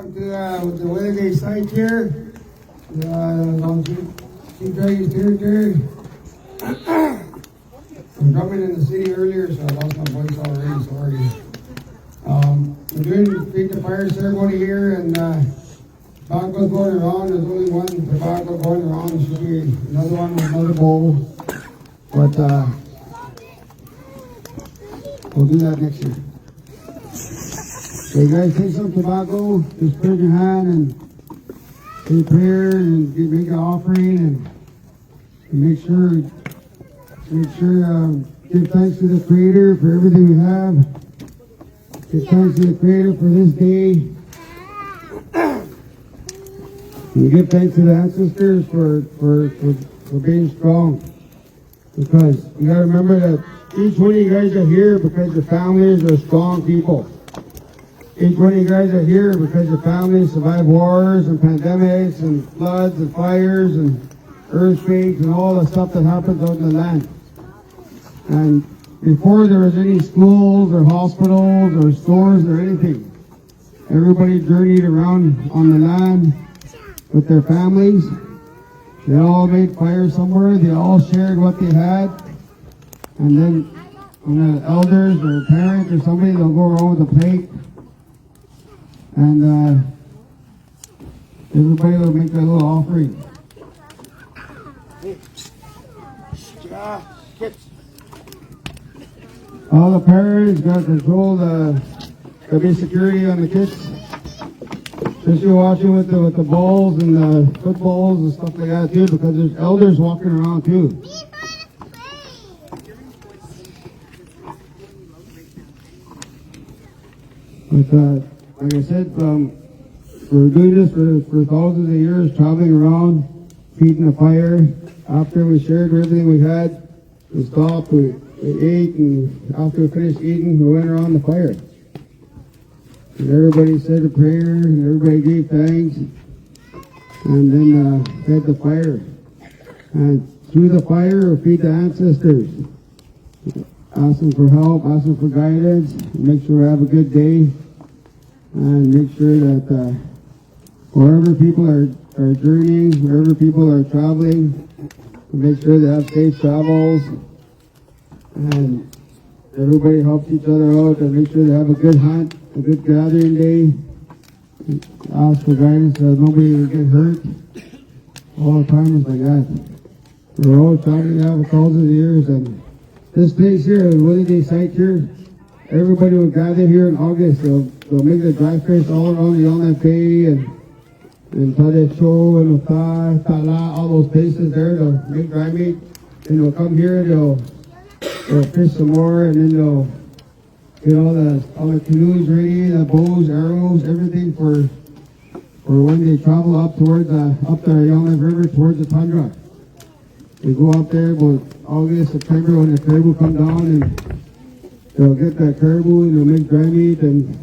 Welcome to the weather day site here. Chief Dragon's territory. I'm drumming in the city earlier, so I lost my voice already. Sorry. We're doing feed the fire ceremony here, and tobacco's going around. There's only one tobacco going around. There should be another one with another bowl, but we'll do that next year. So you guys take some tobacco, just spread your hand and say prayer and make an offering and make sure give thanks to the Creator for everything we have. Give thanks to the Creator for this day. And give thanks to the ancestors for being strong. Because you gotta remember that each one of you guys are here because your families are strong people. Each one of you guys are here because your families survived wars and pandemics and floods and fires and earthquakes and all the stuff that happens out in the land. And before there was any schools or hospitals or stores or anything, everybody journeyed around on the land with their families. They all made fire somewhere. They all shared what they had. And then when the elders or parents or somebody, they'll go around with a plate. And everybody will make their little offering. All the parents got control there'll be security on the kids. Just you're watching with the balls and the footballs and stuff like that too, because there's elders walking around too. But like I said, we're doing this for thousands of years, traveling around, feeding the fire. After we shared everything we had, we stopped, we ate, and after we finished eating, we went around the fire. And everybody said a prayer, and everybody gave thanks, and then fed the fire. And through the fire, we feed the ancestors. Ask them for help, ask them for guidance, make sure we have a good day, and make sure that wherever people are journeying, wherever people are traveling, make sure they have safe travels, and everybody helps each other out and make sure they have a good hunt, a good gathering day. Ask for guidance so nobody will get hurt. All the time is like that. We're all traveling now for thousands of years, and this place here, the weather day site here, everybody will gather here in August. They'll make the dry fish all around the Yellowknife and Tadecho and Uta, Tala, all those places there. They'll make dry meat, and they'll come here and they'll fish some more, and then they'll get all the canoes ready, the bows, arrows, everything for when they travel up towards up the Yellowknife River towards the tundra. They go up there about August, September when the caribou come down, and they'll get that caribou and they'll make dry meat. And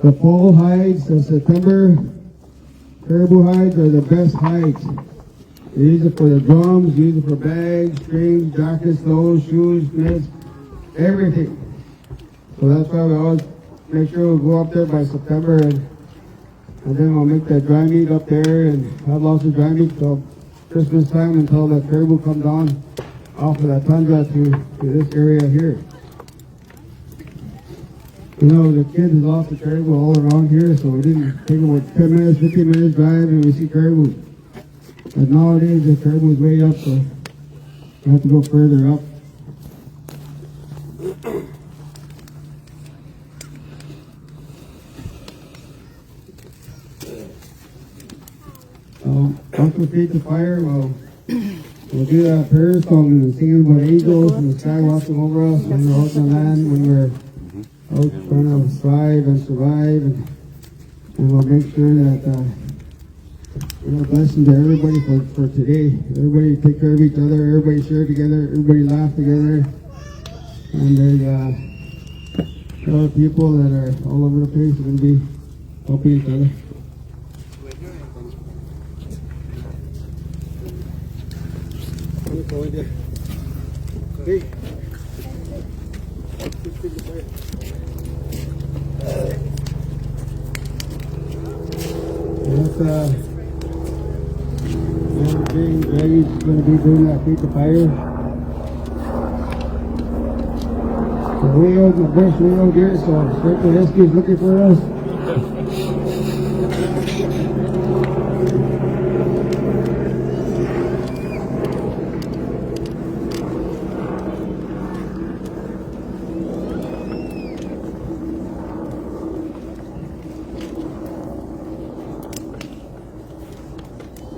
the fall hides, the September caribou hides are the best hides. They use it for the drums, use it for bags, strings, jackets, clothes, shoes, mitts, everything. So that's why we always make sure we'll go up there by September, and then we'll make that dry meat up there and have lots of dry meat till Christmas time until the caribou come down off of that tundra to this area here. You know, the kids lost the caribou all around here, so we didn't take about 10 minutes, 15 minutes drive and we see caribou. But nowadays the caribou is way up, so we have to go further up. Once we feed the fire, we'll do that prayer song and singing about angels and the sky watching over us when we're out on the land, when we're out trying to thrive and survive, and we'll make sure that we're a blessing to everybody for today. Everybody take care of each other, everybody share together, everybody laugh together, and there are people that are all over the place that can be helping each other. Hey. Greggy's going to be doing that feed the fire. So we out in the bush, we out here, so the rescue's looking for us.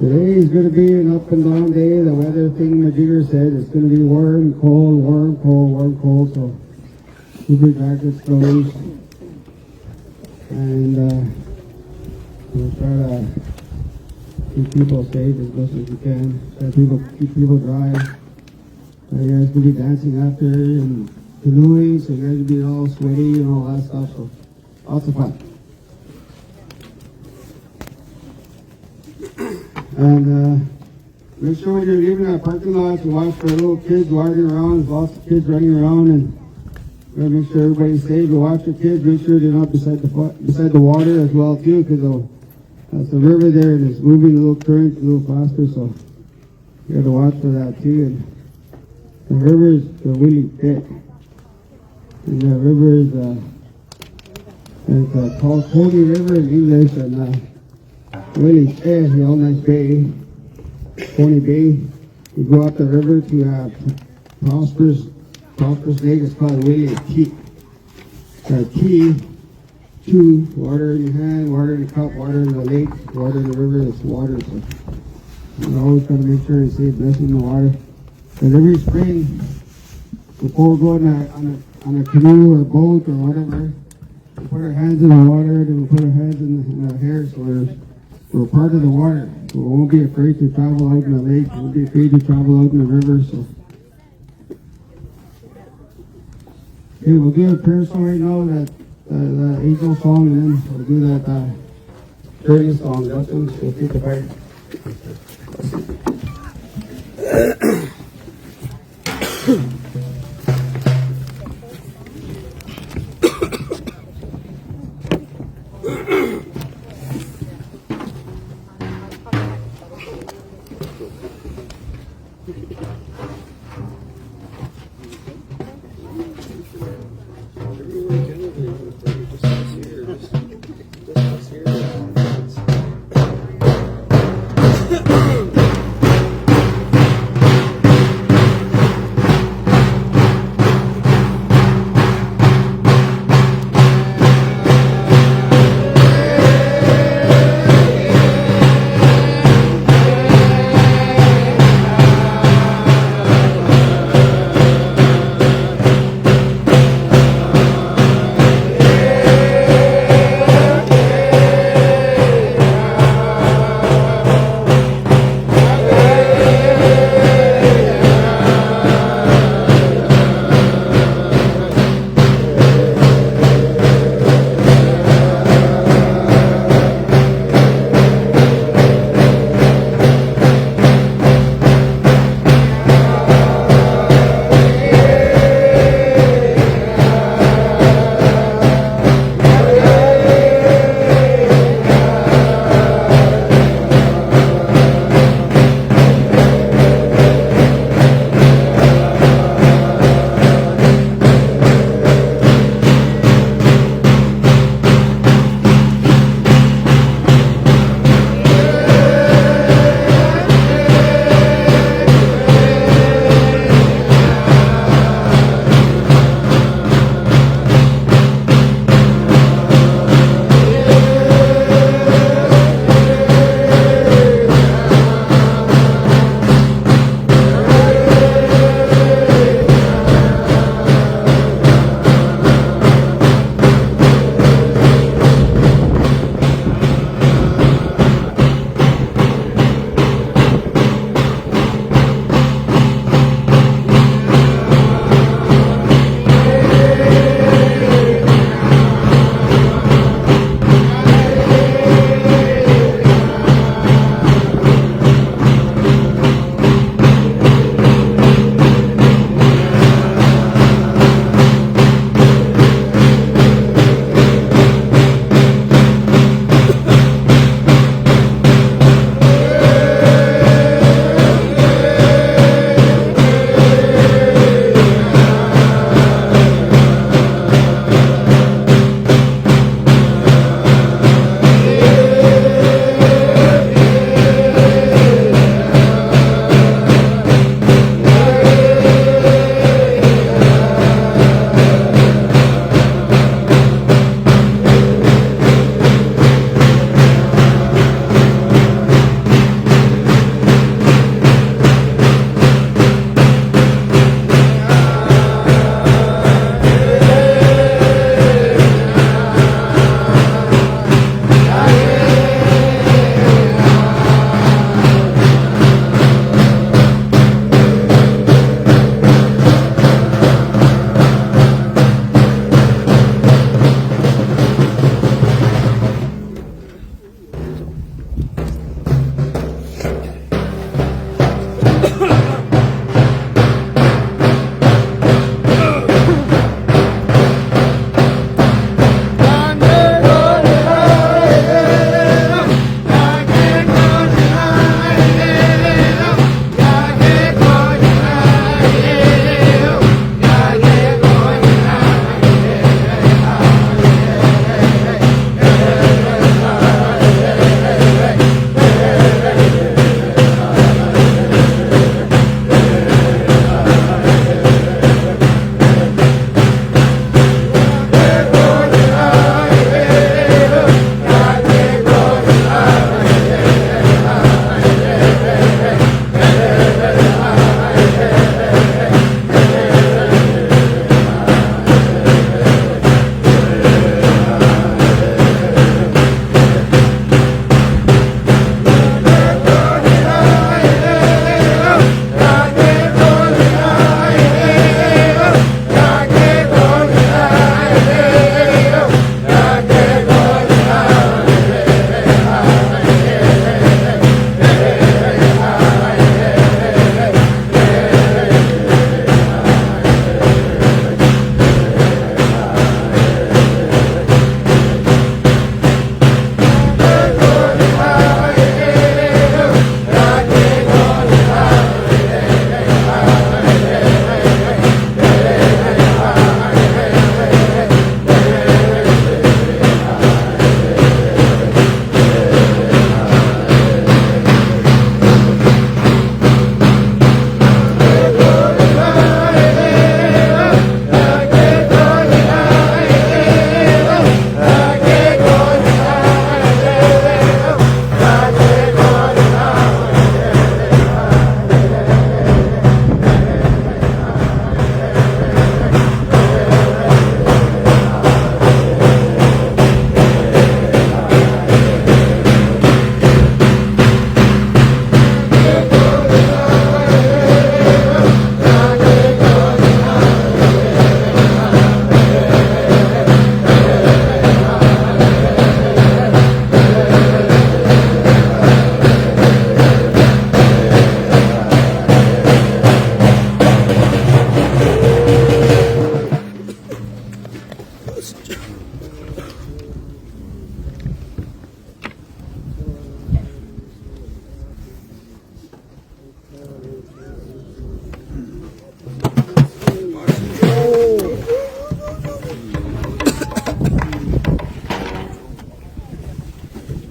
Today is going to be an up and down day. The weather thing Majigger said it's going to be warm, cold, warm, cold, warm, cold. So keep your jackets closed. And we'll try to keep people safe as best as we can. Try to keep people dry. You guys will be dancing after and canoeing, so you guys will be all sweaty and all that stuff. So lots of fun. And make sure when you're leaving that parking lot, you watch for little kids walking around. There's lots of kids running around, and you gotta make sure everybody's safe. You watch your kids, make sure they're not beside the water as well too, because that's the river there, and it's moving a little current a little faster, so you gotta watch for that too. And the rivers are really thick, and the river is it's called Cody River in English, and really Yellowknife Bay, Pony Bay. You go up the river to Prosperous Lake. It's called Willie Key. Key, two, water in your hand, water in the cup, water in the lake, water in the river. It's water. So you always got to make sure you stay blessed in the water. And every spring, before we go on a canoe or boat or whatever, we put our hands in the water, then we put our hands in our hair, so we're part of the water. So we won't be afraid to travel out in the lake. We won't be afraid to travel out in the river. So, okay, we'll do a prayer song right now, that angel song, and then we'll do that journey song. That's when we'll keep the fire.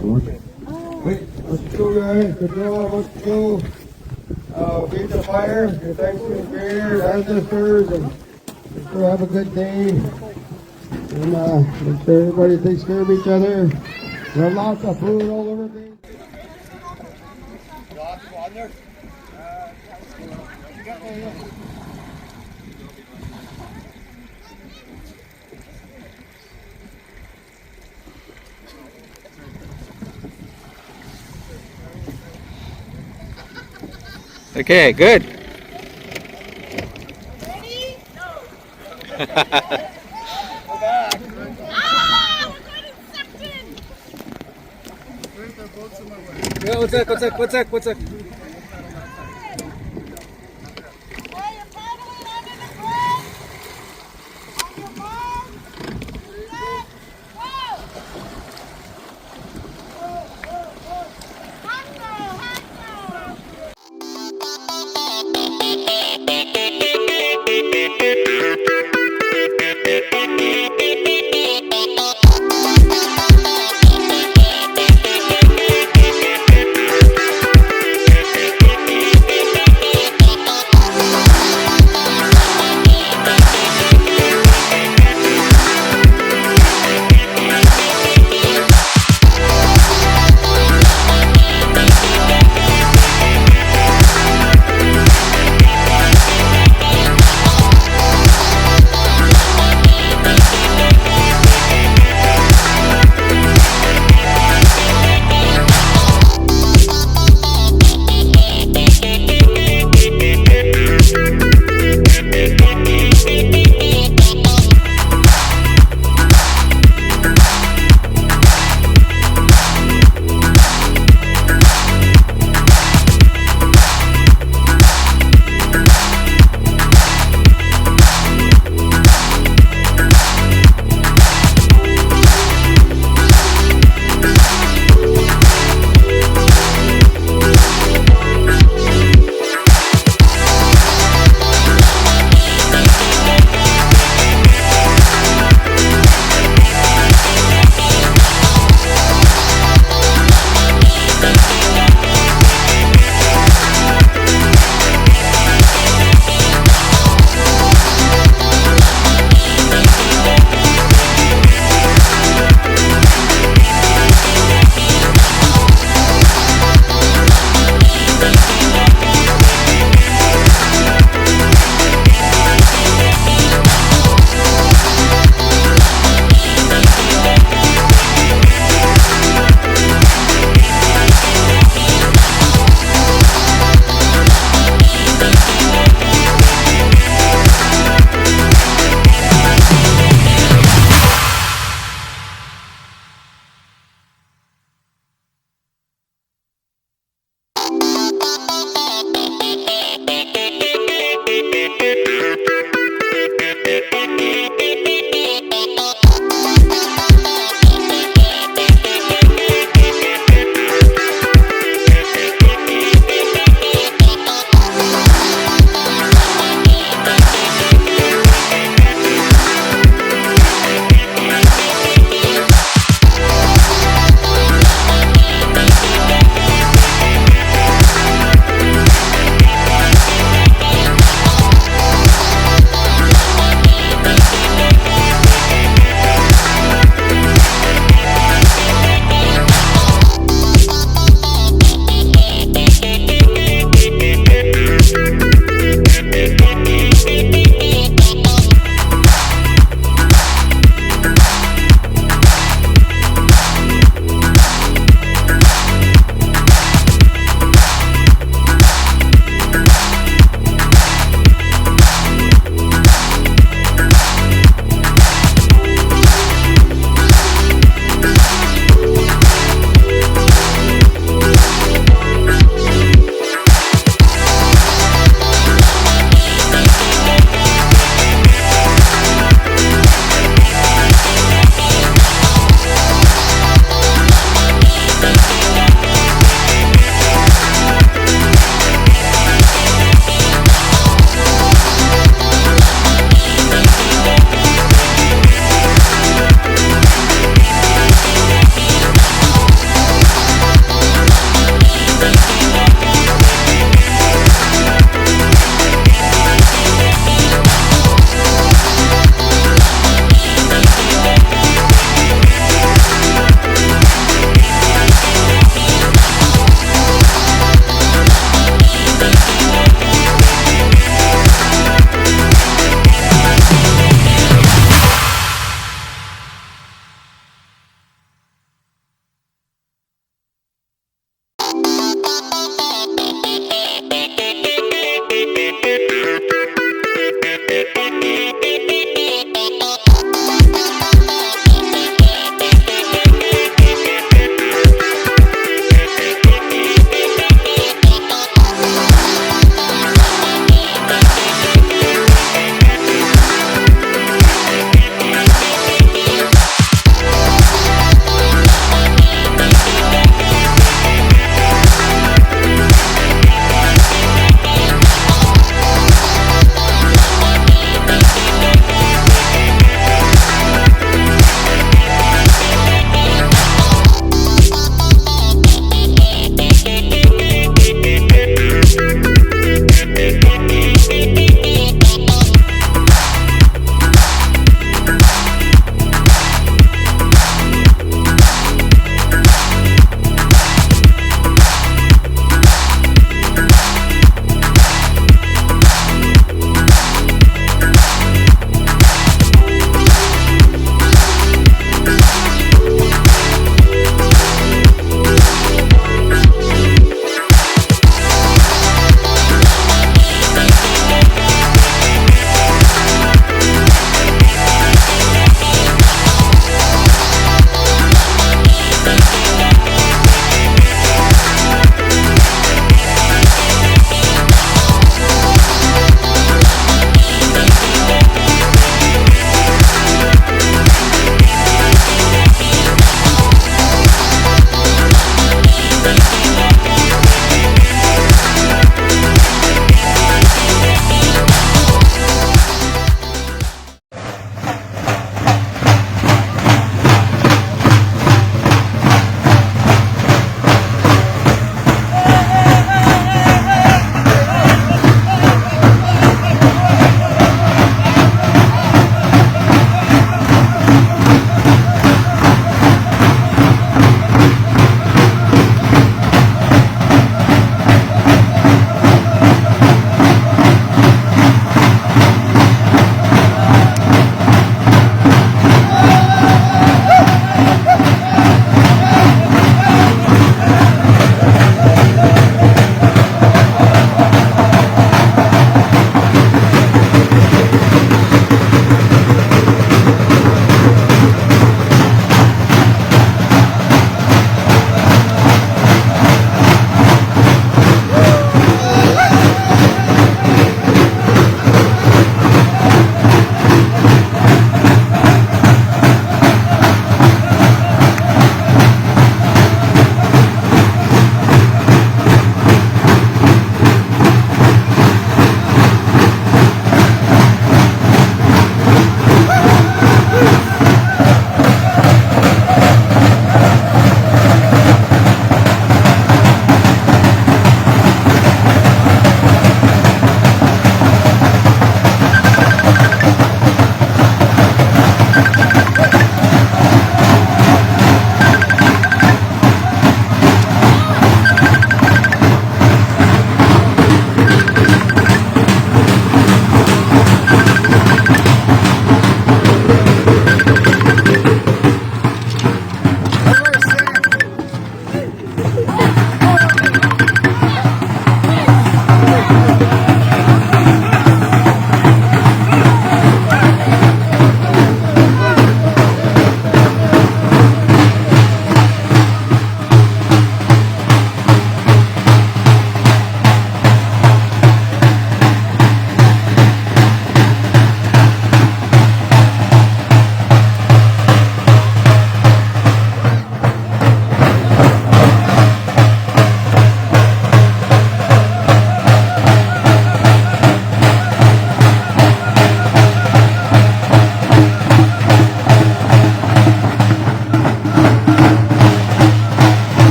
Wait, let's go guys, good job, let's go. Feed the fire, your Thanksgiving creators, ancestors, and make sure have a good day. And make sure everybody takes care of each other. We have lots of food all over the place. Okay, good. Ready? No. Yeah, what's up? Are you paddling under the bridge? On your mark, set, go! Hot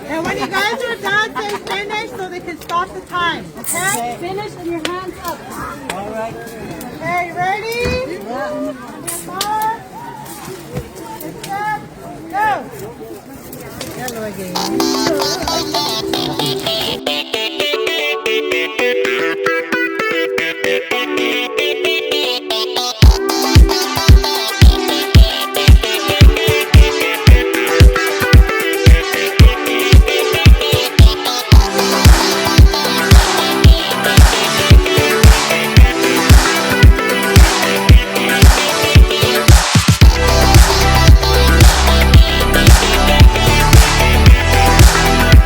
And when you guys are done, say finish so they can stop the time. Okay? Finish and your hands up. All right. Okay, ready? Yeah. 4, 6, 7, go. Hello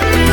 Thank